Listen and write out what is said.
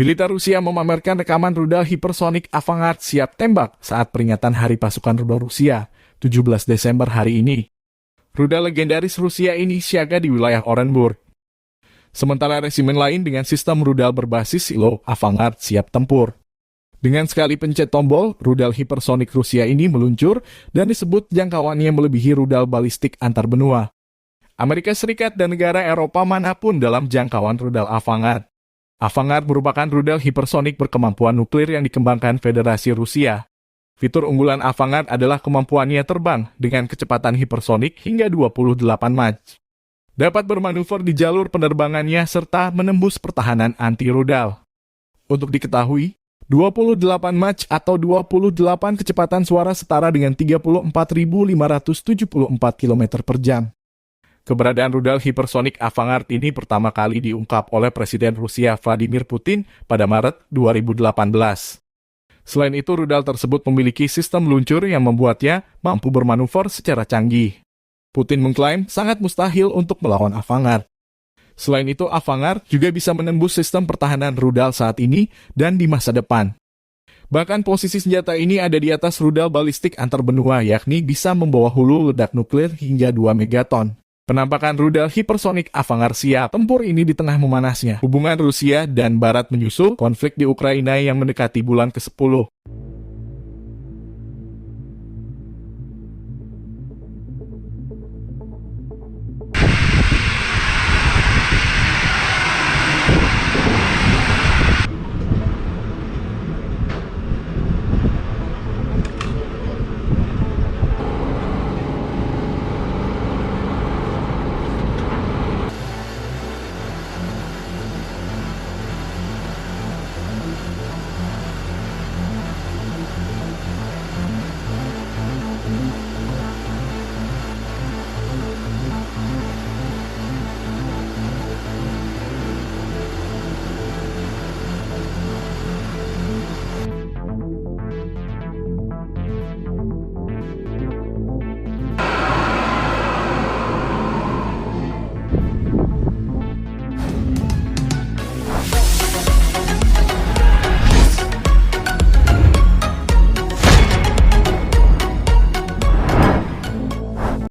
Militer Rusia memamerkan rekaman rudal hipersonik Avangard siap tembak saat peringatan Hari Pasukan Rudal Rusia, 17 Desember hari ini. Rudal legendaris Rusia ini siaga di wilayah Orenburg. Sementara resimen lain dengan sistem rudal berbasis silo Avangard siap tempur. Dengan sekali pencet tombol, rudal hipersonik Rusia ini meluncur dan disebut jangkauannya melebihi rudal balistik antar benua. Amerika Serikat dan negara Eropa manapun dalam jangkauan rudal Avangard. Avangard merupakan rudal hipersonik berkemampuan nuklir yang dikembangkan Federasi Rusia. Fitur unggulan Avangard adalah kemampuannya terbang dengan kecepatan hipersonik hingga 28 Mach. Dapat bermanuver di jalur penerbangannya serta menembus pertahanan anti-rudal. Untuk diketahui, 28 Mach atau 28 kecepatan suara setara dengan 34.574 km per jam. Keberadaan rudal hipersonik Avangard ini pertama kali diungkap oleh Presiden Rusia Vladimir Putin pada Maret 2018. Selain itu, rudal tersebut memiliki sistem luncur yang membuatnya mampu bermanuver secara canggih. Putin mengklaim sangat mustahil untuk melawan Avangard. Selain itu, Avangard juga bisa menembus sistem pertahanan rudal saat ini dan di masa depan. Bahkan posisi senjata ini ada di atas rudal balistik antar benua, yakni bisa membawa hulu ledak nuklir hingga 2 megaton. Penampakan rudal hipersonik Avangard siap tempur ini di tengah memanasnya hubungan Rusia dan Barat menyusul konflik di Ukraina yang mendekati bulan ke-10.